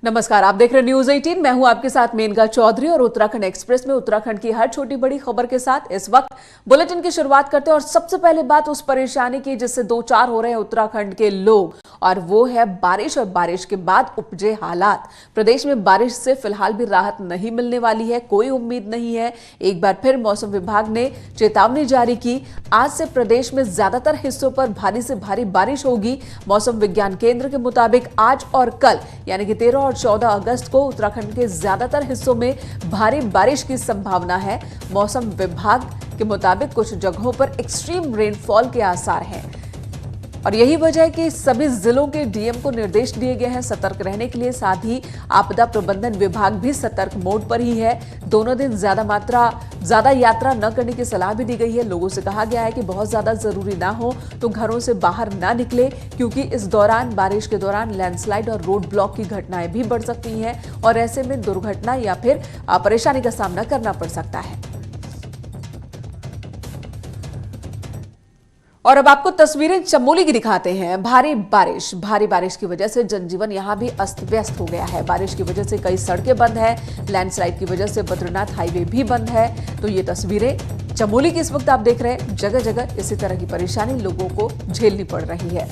नमस्कार, आप देख रहे न्यूज 18। मैं हूं आपके साथ मेनका चौधरी और उत्तराखंड एक्सप्रेस में उत्तराखंड की हर छोटी बड़ी खबर के साथ इस वक्त बुलेटिन की शुरुआत करते हैं। और सबसे पहले बात उस परेशानी की जिससे दो चार हो रहे हैं उत्तराखंड के लोग, और वो है बारिश और बारिश के बाद उपजे हालात। प्रदेश में बारिश से फिलहाल भी राहत नहीं मिलने वाली है, कोई उम्मीद नहीं है। एक बार फिर मौसम विभाग ने चेतावनी जारी की। आज से प्रदेश में ज्यादातर हिस्सों पर भारी से भारी बारिश होगी। मौसम विज्ञान केंद्र के मुताबिक आज और कल यानी कि 13 और 14 अगस्त को उत्तराखंड के ज्यादातर हिस्सों में भारी बारिश की संभावना है। मौसम विभाग के मुताबिक कुछ जगहों पर एक्सट्रीम रेनफॉल के आसार हैं और यही वजह है कि सभी जिलों के डीएम को निर्देश दिए गए हैं सतर्क रहने के लिए। साथ ही आपदा प्रबंधन विभाग भी सतर्क मोड पर ही है। दोनों दिन ज्यादा यात्रा न करने की सलाह भी दी गई है। लोगों से कहा गया है कि बहुत ज्यादा जरूरी ना हो तो घरों से बाहर ना निकले, क्योंकि इस दौरान बारिश के दौरान लैंडस्लाइड और रोड ब्लॉक की घटनाएं भी बढ़ सकती हैं और ऐसे में दुर्घटना या फिर परेशानी का सामना करना पड़ सकता है। और अब आपको तस्वीरें चमोली की दिखाते हैं। भारी बारिश की वजह से जनजीवन यहां भी अस्त व्यस्त हो गया है। बारिश की वजह से कई सड़कें बंद है, लैंडस्लाइड की वजह से बद्रीनाथ हाईवे भी बंद है। तो ये तस्वीरें चमोली की इस वक्त आप देख रहे हैं। जगह जगह इसी तरह की परेशानी लोगों को झेलनी पड़ रही है।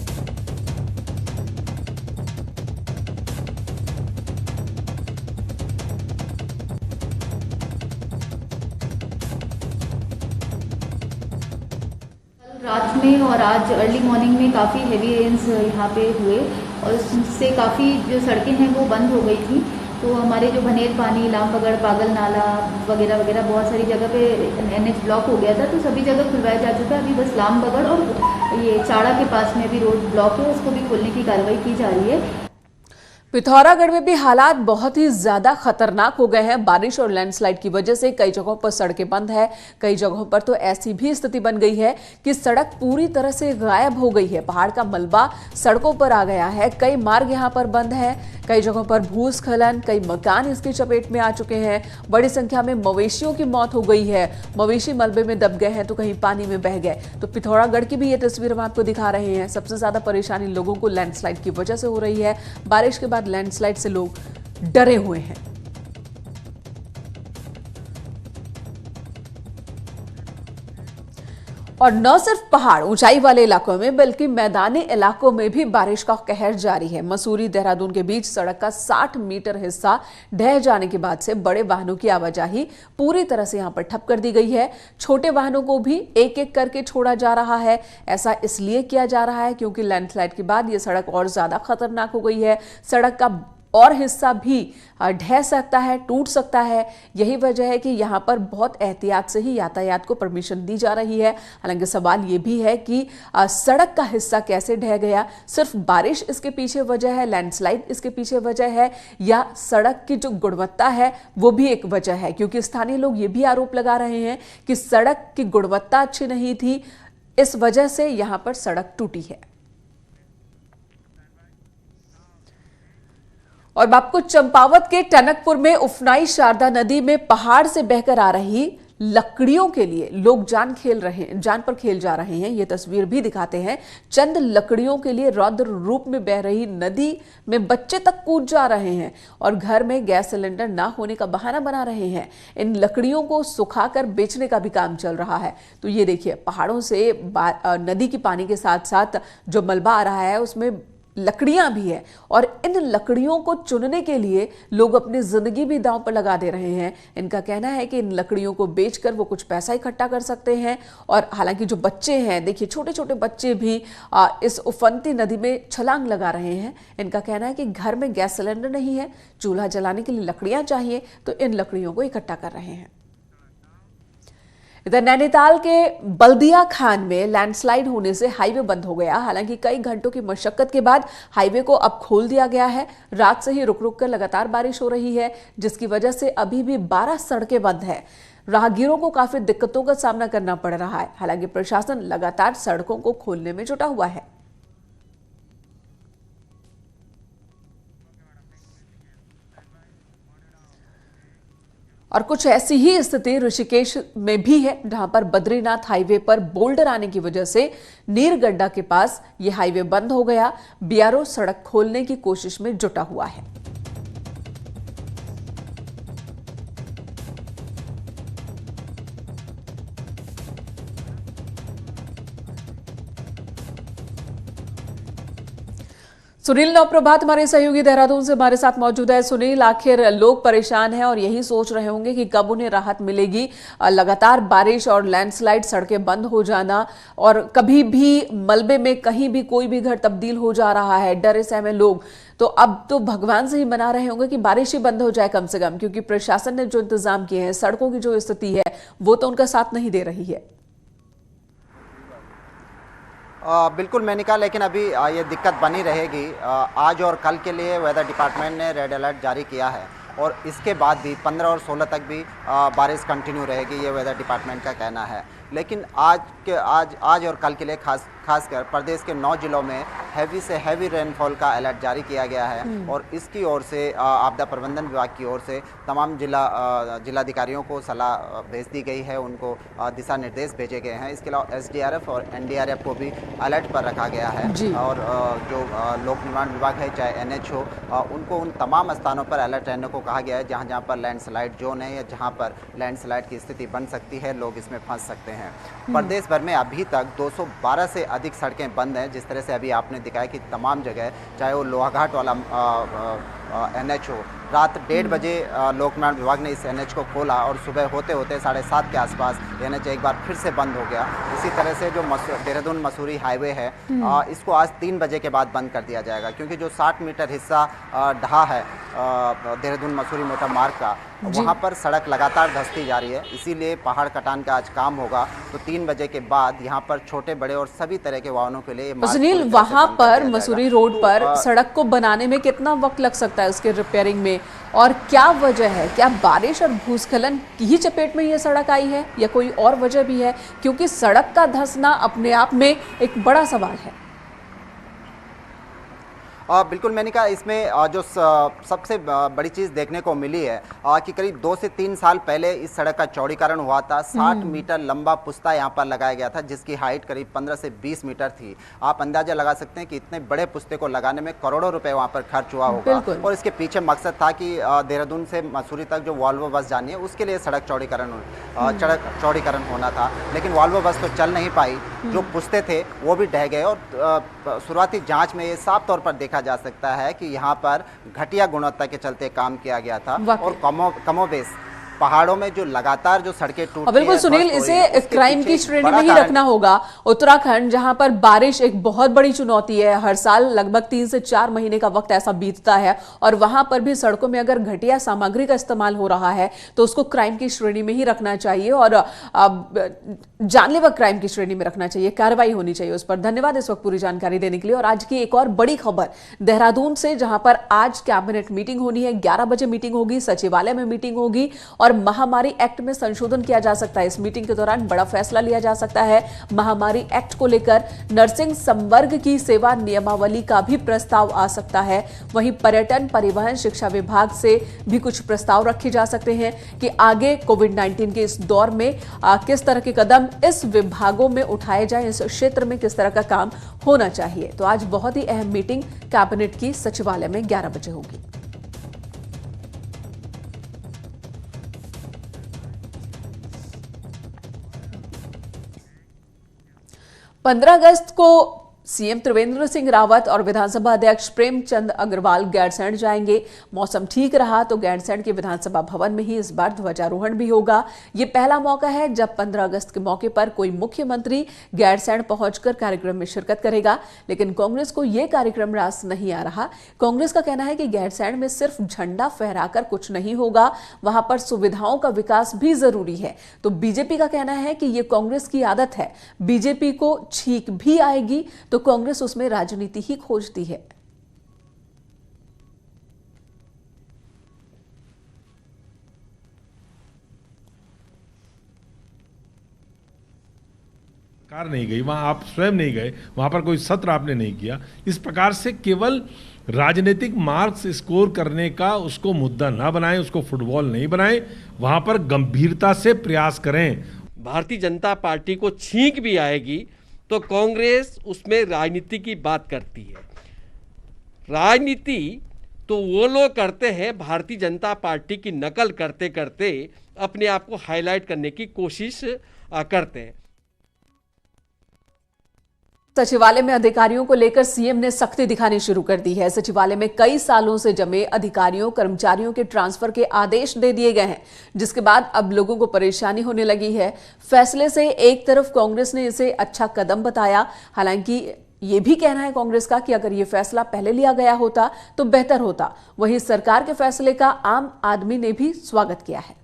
रात में और आज अर्ली मॉर्निंग में काफ़ी हेवी रेन्स यहाँ पे हुए और उससे काफ़ी जो सड़कें हैं वो बंद हो गई थी। तो हमारे जो भनेर पानी, लामबगड़, पागल नाला वगैरह वगैरह बहुत सारी जगह पे एनएच ब्लॉक हो गया था, तो सभी जगह खुलवाया जा चुका है। अभी बस लामबगड़ और ये चाड़ा के पास में भी रोड ब्लॉक है, उसको भी खोलने की कार्रवाई की जा रही है। पिथौरागढ़ में भी हालात बहुत ही ज्यादा खतरनाक हो गए हैं। बारिश और लैंडस्लाइड की वजह से कई जगहों पर सड़कें बंद है। कई जगहों पर तो ऐसी भी स्थिति बन गई है कि सड़क पूरी तरह से गायब हो गई है। पहाड़ का मलबा सड़कों पर आ गया है। कई मार्ग यहां पर बंद है। कई जगहों पर भूस्खलन, कई मकान इसकी चपेट में आ चुके हैं। बड़ी संख्या में मवेशियों की मौत हो गई है। मवेशी मलबे में दब गए हैं तो कहीं पानी में बह गए। तो पिथौरागढ़ की भी ये तस्वीर हम आपको दिखा रहे हैं। सबसे ज्यादा परेशानी लोगों को लैंडस्लाइड की वजह से हो रही है। बारिश के बाद लैंडस्लाइड से लोग डरे हुए हैं। और न सिर्फ पहाड़ ऊंचाई वाले इलाकों में बल्कि मैदानी इलाकों में भी बारिश का कहर जारी है। मसूरी देहरादून के बीच सड़क का 60 मीटर हिस्सा ढह जाने के बाद से बड़े वाहनों की आवाजाही पूरी तरह से यहां पर ठप कर दी गई है। छोटे वाहनों को भी एक एक करके छोड़ा जा रहा है। ऐसा इसलिए किया जा रहा है क्योंकि लैंडस्लाइड के बाद यह सड़क और ज्यादा खतरनाक हो गई है। सड़क का और हिस्सा भी ढह सकता है, टूट सकता है। यही वजह है कि यहां पर बहुत एहतियात से ही यातायात को परमिशन दी जा रही है। हालांकि सवाल यह भी है कि सड़क का हिस्सा कैसे ढह गया। सिर्फ बारिश इसके पीछे वजह है, लैंडस्लाइड इसके पीछे वजह है, या सड़क की जो गुणवत्ता है वो भी एक वजह है? क्योंकि स्थानीय लोग ये भी आरोप लगा रहे हैं कि सड़क की गुणवत्ता अच्छी नहीं थी, इस वजह से यहां पर सड़क टूटी है। और आपको चंपावत के टनकपुर में उफनाई शारदा नदी में पहाड़ से बहकर आ रही लकड़ियों के लिए लोग जान पर खेल जा रहे हैं। ये तस्वीर भी दिखाते हैं। चंद लकड़ियों के लिए रौद्र रूप में बह रही नदी में बच्चे तक कूद जा रहे हैं और घर में गैस सिलेंडर ना होने का बहाना बना रहे हैं। इन लकड़ियों को सुखाकर बेचने का भी काम चल रहा है। तो ये देखिए, पहाड़ों से नदी की पानी के साथ साथ जो मलबा आ रहा है उसमें लकड़ियां भी है और इन लकड़ियों को चुनने के लिए लोग अपनी जिंदगी भी दांव पर लगा दे रहे हैं। इनका कहना है कि इन लकड़ियों को बेचकर वो कुछ पैसा इकट्ठा कर सकते हैं। और हालांकि जो बच्चे हैं, देखिए छोटे छोटे बच्चे भी इस उफनती नदी में छलांग लगा रहे हैं। इनका कहना है कि घर में गैस सिलेंडर नहीं है, चूल्हा जलाने के लिए लकड़ियां चाहिए, तो इन लकड़ियों को इकट्ठा कर रहे हैं। इधर नैनीताल के बल्दिया खान में लैंडस्लाइड होने से हाईवे बंद हो गया। हालांकि कई घंटों की मशक्कत के बाद हाईवे को अब खोल दिया गया है। रात से ही रुक रुक कर लगातार बारिश हो रही है, जिसकी वजह से अभी भी 12 सड़कें बंद है। राहगीरों को काफी दिक्कतों का सामना करना पड़ रहा है। हालांकि प्रशासन लगातार सड़कों को खोलने में जुटा हुआ है। और कुछ ऐसी ही स्थिति ऋषिकेश में भी है, जहां पर बद्रीनाथ हाईवे पर बोल्डर आने की वजह से नीरगड्ढा के पास यह हाईवे बंद हो गया। बीआरओ सड़क खोलने की कोशिश में जुटा हुआ है। सुनील नवप्रभात हमारे सहयोगी देहरादून से हमारे साथ मौजूद है। सुनील, आखिर लोग परेशान हैं और यही सोच रहे होंगे कि कब उन्हें राहत मिलेगी। लगातार बारिश और लैंडस्लाइड, सड़कें बंद हो जाना और कभी भी मलबे में कहीं भी कोई भी घर तब्दील हो जा रहा है, डरे सहमे लोग तो अब तो भगवान से ही मना रहे होंगे कि बारिश ही बंद हो जाए कम से कम, क्योंकि प्रशासन ने जो इंतजाम किए हैं, सड़कों की जो स्थिति है वो तो उनका साथ नहीं दे रही है। बिल्कुल मेनिका, लेकिन अभी ये दिक्कत बनी रहेगी। आज और कल के लिए वेदर डिपार्टमेंट ने रेड अलर्ट जारी किया है और इसके बाद भी 15 और 16 तक भी बारिश कंटिन्यू रहेगी, ये वेदर डिपार्टमेंट का कहना है। लेकिन आज और कल के लिए खासकर प्रदेश के 9 जिलों में हैवी से हैवी रेनफॉल का अलर्ट जारी किया गया है और इसकी ओर से आपदा प्रबंधन विभाग की ओर से तमाम जिलाधिकारियों को सलाह भेज दी गई है, उनको दिशा निर्देश भेजे गए हैं। इसके अलावा SDRF और NDRF को भी अलर्ट पर रखा गया है और जो लोक निर्माण विभाग है, चाहे NH हो, उनको उन तमाम स्थानों पर अलर्ट रहने को कहा गया है जहाँ जहाँ पर लैंडस्लाइड जोन है या जहाँ पर लैंडस्लाइड की स्थिति बन सकती है, लोग इसमें फंस सकते हैं। प्रदेश भर में अभी तक 212 से अधिक सड़कें बंद हैं। जिस तरह से अभी आपने दिखाया कि तमाम जगह, चाहे वो लोहाघाट वाला NH हो, रात 1:30 बजे लोक निर्माण विभाग ने इस NH को खोला और सुबह होते होते 7:30 के आसपास NH एक बार फिर से बंद हो गया। इसी तरह से जो देहरादून मसूरी हाईवे है, इसको आज 3 बजे के बाद बंद कर दिया जाएगा, क्योंकि जो 60 मीटर हिस्सा ढहा है देहरादून मसूरी मोटर मार्ग का, वहाँ पर सड़क लगातार धंसती जा रही है। इसीलिए पहाड़ कटान का आज काम होगा, तो 3 बजे के बाद यहाँ पर छोटे बड़े और सभी तरह के वाहनों के लिए सुनील, वहाँ पर मसूरी रोड पर सड़क को बनाने में कितना वक्त लग सकता है उसके रिपेयरिंग में, और क्या वजह है? क्या बारिश और भूस्खलन की ही चपेट में ये सड़क आई है या कोई और वजह भी है? क्योंकि सड़क का धंसना अपने आप में एक बड़ा सवाल है। बिल्कुल मेनिका, इसमें जो सबसे बड़ी चीज़ देखने को मिली है कि करीब 2 से 3 साल पहले इस सड़क का चौड़ीकरण हुआ था। 60 मीटर लंबा पुस्ता यहाँ पर लगाया गया था, जिसकी हाइट करीब 15 से 20 मीटर थी। आप अंदाजा लगा सकते हैं कि इतने बड़े पुस्ते को लगाने में करोड़ों रुपए वहाँ पर खर्च हुआ होगा और इसके पीछे मकसद था कि देहरादून से मसूरी तक जो वॉल्वो बस जानी है, उसके लिए सड़क चौड़ीकरण होना था। लेकिन वॉल्वो बस तो चल नहीं पाई, जो पुस्ते थे वो भी ढह गए और शुरुआती जाँच में ये साफ तौर पर देखा जा सकता है कि यहाँ पर घटिया गुणवत्ता के चलते काम किया गया था और कमोबेश पहाड़ों में जो लगातार जो सड़कें टूट रही हैं। बिल्कुल सुनील, इसे क्राइम की श्रेणी में ही रखना होगा। उत्तराखंड जहां पर बारिश एक बहुत बड़ी चुनौती है, हर साल लगभग 3 से 4 महीने का वक्त ऐसा बीतता है और वहां पर भी सड़कों में अगर घटिया सामग्री का इस्तेमाल हो रहा है तो उसको क्राइम की श्रेणी में ही रखना चाहिए और जानलेवा क्राइम की श्रेणी में रखना चाहिए, कार्रवाई होनी चाहिए उस पर। धन्यवाद इस वक्त पूरी जानकारी देने के लिए। और आज की एक और बड़ी खबर देहरादून से, जहां पर आज कैबिनेट मीटिंग होनी है, 11 बजे मीटिंग होगी, सचिवालय में मीटिंग होगी और महामारी एक्ट में संशोधन किया जा सकता है। इस मीटिंग के दौरान बड़ा फैसला लिया जा सकता है। महामारी एक्ट को लेकर नर्सिंग संवर्ग की सेवा नियमावली का भी प्रस्ताव आ सकता है। वहीं पर्यटन, परिवहन, शिक्षा विभाग से भी कुछ प्रस्ताव रखे जा सकते हैं कि आगे कोविड-19 के इस दौर में किस तरह के कदम इस विभागों में उठाए जाए, इस क्षेत्र में किस तरह का काम होना चाहिए। तो आज बहुत ही अहम मीटिंग कैबिनेट की सचिवालय में 11 बजे होगी। 15 अगस्त को सीएम त्रिवेंद्र सिंह रावत और विधानसभा अध्यक्ष प्रेमचंद अग्रवाल गैरसैंण जाएंगे। मौसम ठीक रहा तो गैरसैंण के विधानसभा भवन में ही इस बार ध्वजारोहण भी होगा। ये पहला मौका है जब 15 अगस्त के मौके पर कोई मुख्यमंत्री गैरसैंण पहुंचकर कार्यक्रम में शिरकत करेगा, लेकिन कांग्रेस को यह कार्यक्रम रास नहीं आ रहा। कांग्रेस का कहना है कि गैरसैंण में सिर्फ झंडा फहराकर कुछ नहीं होगा, वहां पर सुविधाओं का विकास भी जरूरी है। तो बीजेपी का कहना है कि यह कांग्रेस की आदत है, बीजेपी को छींक भी आएगी तो कांग्रेस उसमें राजनीति ही खोजती है। कार नहीं गई वहां, आप स्वयं नहीं गए वहां पर, कोई सत्र आपने नहीं किया। इस प्रकार से केवल राजनीतिक मार्क्स स्कोर करने का उसको मुद्दा ना बनाएं, उसको फुटबॉल नहीं बनाएं, वहां पर गंभीरता से प्रयास करें। भारतीय जनता पार्टी को छींक भी आएगी तो कांग्रेस उसमें राजनीति की बात करती है। राजनीति तो वो लोग करते हैं भारतीय जनता पार्टी की नकल करते करते अपने आप को हाईलाइट करने की कोशिश करते हैं। सचिवालय में अधिकारियों को लेकर सीएम ने सख्ती दिखानी शुरू कर दी है। सचिवालय में कई सालों से जमे अधिकारियों कर्मचारियों के ट्रांसफर के आदेश दे दिए गए हैं, जिसके बाद अब लोगों को परेशानी होने लगी है। फैसले से एक तरफ कांग्रेस ने इसे अच्छा कदम बताया, हालांकि ये भी कहना है कांग्रेस का कि अगर ये फैसला पहले लिया गया होता तो बेहतर होता। वहीं सरकार के फैसले का आम आदमी ने भी स्वागत किया है।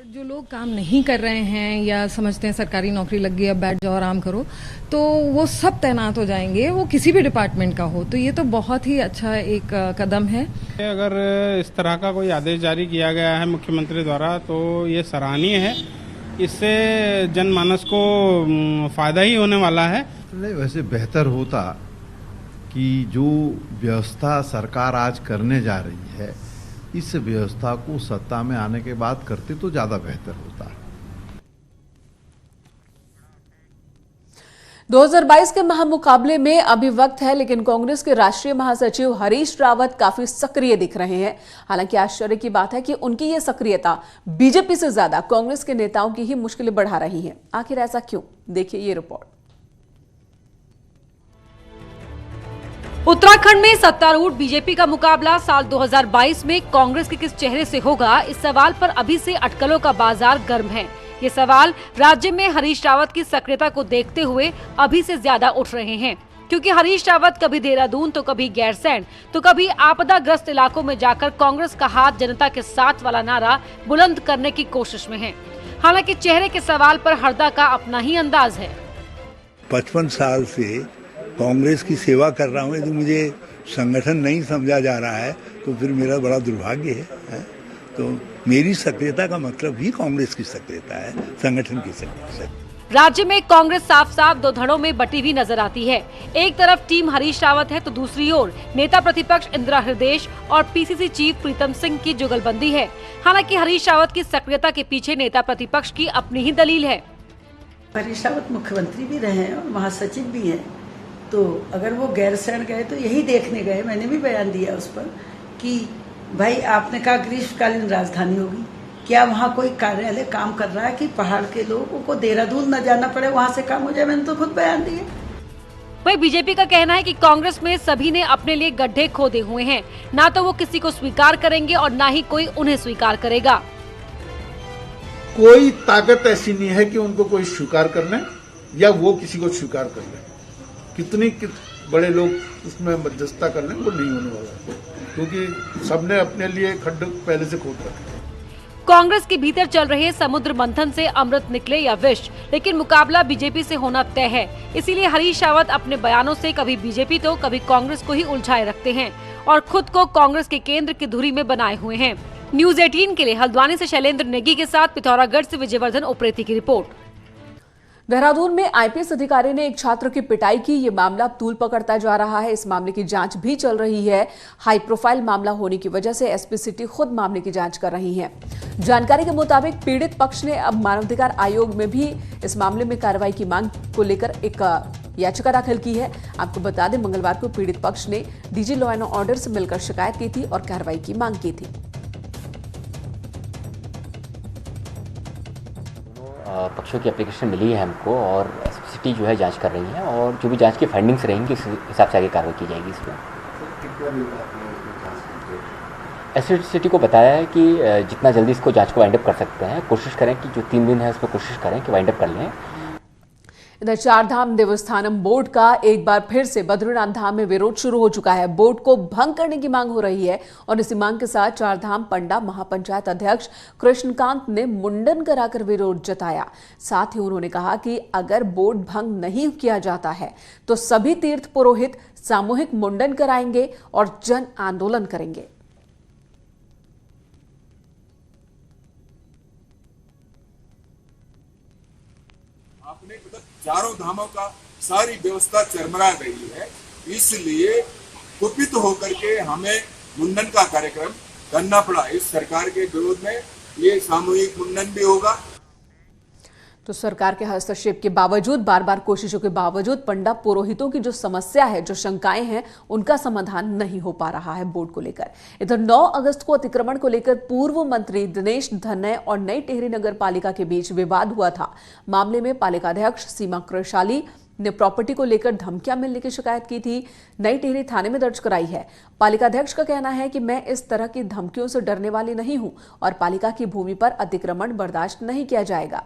जो लोग काम नहीं कर रहे हैं या समझते हैं सरकारी नौकरी लग गई अब बैठ जाओ आराम करो, तो वो सब तैनात हो जाएंगे, वो किसी भी डिपार्टमेंट का हो। तो ये तो बहुत ही अच्छा एक कदम है। अगर इस तरह का कोई आदेश जारी किया गया है मुख्यमंत्री द्वारा तो ये सराहनीय है। इससे जनमानस को फायदा ही होने वाला है। नहीं, वैसे बेहतर होता कि जो व्यवस्था सरकार आज करने जा रही है इस व्यवस्था को सत्ता में आने के बाद करते तो ज्यादा बेहतर होता। 2022 के महामुकाबले में अभी वक्त है, लेकिन कांग्रेस के राष्ट्रीय महासचिव हरीश रावत काफी सक्रिय दिख रहे हैं। हालांकि आश्चर्य की बात है कि उनकी ये सक्रियता बीजेपी से ज्यादा कांग्रेस के नेताओं की ही मुश्किलें बढ़ा रही है। आखिर ऐसा क्यों? देखिए ये रिपोर्ट। उत्तराखंड में सत्तारूढ़ बीजेपी का मुकाबला साल 2022 में कांग्रेस के किस चेहरे से होगा, इस सवाल पर अभी से अटकलों का बाजार गर्म है। ये सवाल राज्य में हरीश रावत की सक्रियता को देखते हुए अभी से ज्यादा उठ रहे हैं, क्योंकि हरीश रावत कभी देहरादून तो कभी गैरसैंण तो कभी आपदाग्रस्त इलाकों में जाकर कांग्रेस का हाथ जनता के साथ वाला नारा बुलंद करने की कोशिश में है। हालांकि चेहरे के सवाल पर हरदा का अपना ही अंदाज है। 55 साल से कांग्रेस की सेवा कर रहा हूँ, यदि मुझे संगठन नहीं समझा जा रहा है तो फिर मेरा बड़ा दुर्भाग्य है। तो मेरी सक्रियता का मतलब ही कांग्रेस की सक्रियता है, संगठन की सक्रियता। राज्य में कांग्रेस साफ साफ दो धड़ों में बटी हुई नजर आती है। एक तरफ टीम हरीश रावत है तो दूसरी ओर नेता प्रतिपक्ष इंदिरा हृदयेश और पीसीसी चीफ प्रीतम सिंह की जुगलबंदी है। हालांकि हरीश रावत की सक्रियता के पीछे नेता प्रतिपक्ष की अपनी ही दलील है। हरीश रावत मुख्यमंत्री भी रहे हैं और महासचिव भी हैं, तो अगर वो गैरसैंण गए तो यही देखने गए। मैंने भी बयान दिया उस पर कि भाई आपने कहा ग्रीष्मकालीन राजधानी होगी, क्या वहाँ कोई कार्यालय काम कर रहा है कि पहाड़ के लोगों को देहरादून न जाना पड़े, वहाँ से काम हो जाए? मैंने तो खुद बयान दिया। वही बीजेपी का कहना है कि कांग्रेस में सभी ने अपने लिए गड्ढे खोदे हुए हैं, ना तो वो किसी को स्वीकार करेंगे और ना ही कोई उन्हें स्वीकार करेगा। कोई ताकत ऐसी नहीं है कि उनको कोई स्वीकार कर ले या वो किसी को स्वीकार कर ले। कितनी बड़े लोग उसमें मध्यस्थता कर लें, वो नहीं होने वाला, क्योंकि सबने अपने लिए खड्डे पहले से खोद रखे। कांग्रेस के भीतर चल रहे समुद्र मंथन से अमृत निकले या विष, लेकिन मुकाबला बीजेपी से होना तय है। इसीलिए हरीश रावत अपने बयानों से कभी बीजेपी तो कभी कांग्रेस को ही उलझाए रखते हैं और खुद को कांग्रेस के केंद्र की धुरी में बनाए हुए हैं। न्यूज 18 के लिए हल्द्वानी से शैलेंद्र नेगी के साथ पिथौरागढ़ से विजयवर्धन उप्रेती की रिपोर्ट। देहरादून में आईपीएस अधिकारी ने एक छात्र की पिटाई की। ये मामला तूल पकड़ता जा रहा है। इस मामले की जांच भी चल रही है। हाई प्रोफाइल मामला होने की वजह से एसपी सिटी खुद मामले की जांच कर रही है। जानकारी के मुताबिक पीड़ित पक्ष ने अब मानवाधिकार आयोग में भी इस मामले में कार्रवाई की मांग को लेकर एक याचिका दाखिल की है। आपको बता दें, मंगलवार को पीड़ित पक्ष ने डीजी लॉ एंड ऑर्डर से मिलकर शिकायत की थी और कार्रवाई की मांग की थी। पक्षों की एप्लीकेशन मिली है हमको और सिटी जो है जांच कर रही है और जो भी जांच की फाइंडिंग्स रहेंगी उस हिसाब से आगे कार्रवाई की जाएगी। इसमें एसपी सिटी को बताया है कि जितना जल्दी इसको जांच को वाइंड अप कर सकते हैं, कोशिश करें कि जो 3 दिन है उसमें कोशिश करें कि वाइंड अप कर लें। इधर चारधाम देवस्थानम बोर्ड का एक बार फिर से बद्रीनाथ धाम में विरोध शुरू हो चुका है। बोर्ड को भंग करने की मांग हो रही है और इसी मांग के साथ चारधाम पंडा महापंचायत अध्यक्ष कृष्णकांत ने मुंडन कराकर विरोध जताया। साथ ही उन्होंने कहा कि अगर बोर्ड भंग नहीं किया जाता है तो सभी तीर्थ पुरोहित सामूहिक मुंडन कराएंगे और जन आंदोलन करेंगे। चारों धामों का सारी व्यवस्था चरमरा रही है, इसलिए कुपित होकर के हमें मुंडन का कार्यक्रम करना पड़ा। इस सरकार के विरोध में ये सामूहिक मुंडन भी होगा। तो सरकार के हस्तक्षेप के बावजूद, बार बार कोशिशों के बावजूद पंडा पुरोहितों की जो समस्या है, जो शंकाएं हैं, उनका समाधान नहीं हो पा रहा है बोर्ड को लेकर। इधर 9 अगस्त को अतिक्रमण को लेकर पूर्व मंत्री दिनेश धन्ने और नई टिहरी नगर पालिका के बीच विवाद हुआ था। मामले में पालिकाध्यक्ष सीमा कृशाली ने प्रॉपर्टी को लेकर धमकियां मिलने की शिकायत की थी, नई टिहरी थाने में दर्ज कराई है। पालिकाध्यक्ष का कहना है कि मैं इस तरह की धमकियों से डरने वाली नहीं हूं और पालिका की भूमि पर अतिक्रमण बर्दाश्त नहीं किया जाएगा।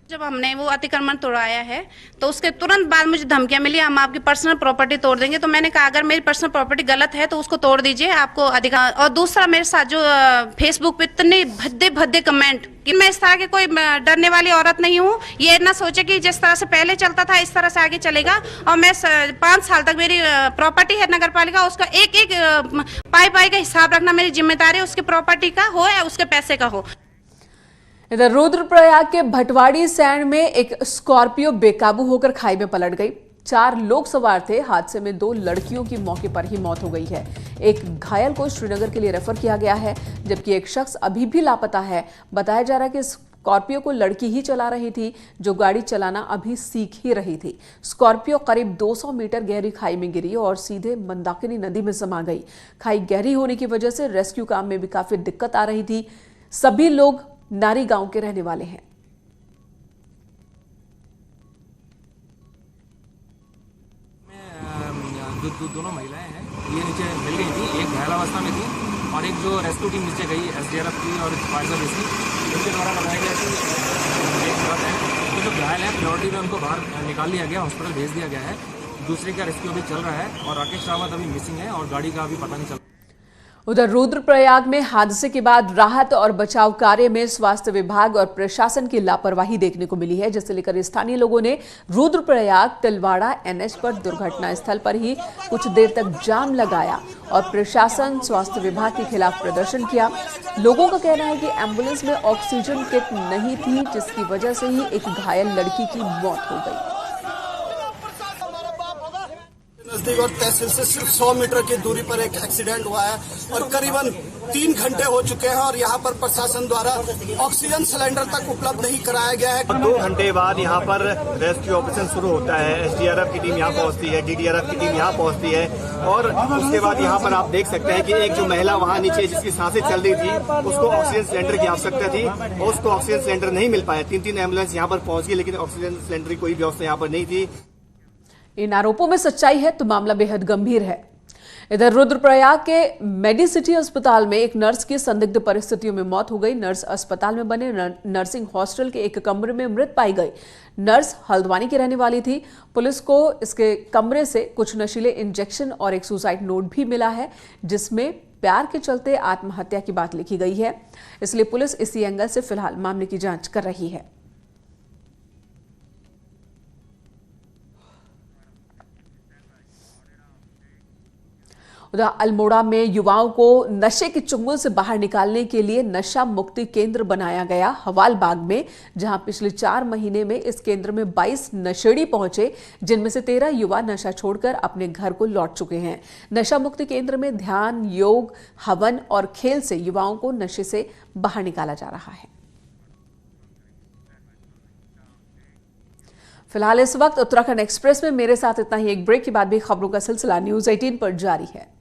जब हमने वो अतिक्रमण तोड़ाया है तो उसके तुरंत बाद मुझे धमकियां मिली, हम आपकी पर्सनल प्रॉपर्टी तोड़ देंगे। तो मैंने कहा अगर मेरी पर्सनल प्रॉपर्टी गलत है तो उसको तोड़ दीजिए, आपको अधिकार। और दूसरा, मेरे साथ जो फेसबुक पे इतने भद्दे भद्दे कमेंट कि मैं इस तरह के कोई डरने वाली औरत नहीं हूँ। ये ना सोचे कि जिस तरह से पहले चलता था इस तरह से आगे चलेगा। और मैं 5 साल तक मेरी प्रॉपर्टी है नगर पालिका, उसका एक एक पाई का हिसाब रखना मेरी जिम्मेदारी, उसकी प्रॉपर्टी का हो या उसके पैसे का हो। इधर रुद्रप्रयाग के भटवाड़ी सैंड में एक स्कॉर्पियो बेकाबू होकर खाई में पलट गई। 4 लोग सवार थे। हादसे में 2 लड़कियों की मौके पर ही मौत हो गई है। एक घायल को श्रीनगर के लिए रेफर किया गया है, जबकि एक शख्स अभी भी लापता है। बताया जा रहा है कि स्कॉर्पियो को लड़की ही चला रही थी, जो गाड़ी चलाना अभी सीख ही रही थी। स्कॉर्पियो करीब 200 मीटर गहरी खाई में गिरी और सीधे मंदाकिनी नदी में समा गई। खाई गहरी होने की वजह से रेस्क्यू काम में भी काफी दिक्कत आ रही थी। सभी लोग नारी गांव के रहने वाले हैं। दोनों महिलाएं हैं, ये नीचे मिल गई थी। एक घायल अवस्था में थी और एक जो रेस्क्यू टीम नीचे गई SDRF की और फायर सर्विस की, उनके द्वारा बताया गया कि एक औरत है तो जो घायल है प्रायोरिटी में उनको बाहर निकाल लिया गया, हॉस्पिटल भेज दिया गया है। दूसरे का रेस्क्यू अभी चल रहा है और राकेश रावत अभी मिसिंग है और गाड़ी का अभी पता नहीं चल। उधर रुद्रप्रयाग में हादसे के बाद राहत और बचाव कार्य में स्वास्थ्य विभाग और प्रशासन की लापरवाही देखने को मिली है, जिसे लेकर स्थानीय लोगों ने रुद्रप्रयाग तिलवाड़ा NH पर दुर्घटना स्थल पर ही कुछ देर तक जाम लगाया और प्रशासन स्वास्थ्य विभाग के खिलाफ प्रदर्शन किया। लोगों का कहना है कि एम्बुलेंस में ऑक्सीजन किट नहीं थी, जिसकी वजह से ही एक घायल लड़की की मौत हो गई। नजदीक और तहसील से सिर्फ 100 मीटर की दूरी पर एक एक्सीडेंट हुआ है और करीबन 3 घंटे हो चुके हैं और यहाँ पर प्रशासन द्वारा ऑक्सीजन सिलेंडर तक उपलब्ध नहीं कराया गया है। 2 घंटे बाद यहाँ पर रेस्क्यू ऑपरेशन शुरू होता है। SDRF की टीम यहाँ पहुँचती है, DDRF की टीम यहाँ पहुँचती है और उसके बाद यहाँ पर आप देख सकते हैं कि एक जो महिला वहाँ नीचे जिसकी सांसें चल रही थी, उसको ऑक्सीजन सिलेंडर की आवश्यकता थी और उसको ऑक्सीजन सिलेंडर नहीं मिल पाया। 3 एम्बुलेंस यहाँ पर पहुँच गई, लेकिन ऑक्सीजन सिलेंडर की कोई व्यवस्था यहाँ पर नहीं थी। इन आरोपों में सच्चाई है तो मामला बेहद गंभीर है। इधर रुद्रप्रयाग के मेडिसिटी अस्पताल में एक नर्स की संदिग्ध परिस्थितियों में मौत हो गई। नर्स अस्पताल में बने नर्सिंग हॉस्टल के एक कमरे में मृत पाई गई। नर्स हल्द्वानी की रहने वाली थी। पुलिस को इसके कमरे से कुछ नशीले इंजेक्शन और एक सुसाइड नोट भी मिला है, जिसमें प्यार के चलते आत्महत्या की बात लिखी गई है। इसलिए पुलिस इसी एंगल से फिलहाल मामले की जांच कर रही है। उधर अल्मोड़ा में युवाओं को नशे के चंगुल से बाहर निकालने के लिए नशा मुक्ति केंद्र बनाया गया हवालबाग में, जहां पिछले 4 महीने में इस केंद्र में 22 नशेड़ी पहुंचे, जिनमें से 13 युवा नशा छोड़कर अपने घर को लौट चुके हैं। नशा मुक्ति केंद्र में ध्यान, योग, हवन और खेल से युवाओं को नशे से बाहर निकाला जा रहा है। फिलहाल इस वक्त उत्तराखंड एक्सप्रेस में मेरे साथ इतना ही। एक ब्रेक के बाद भी खबरों का सिलसिला न्यूज़ 18 पर जारी है।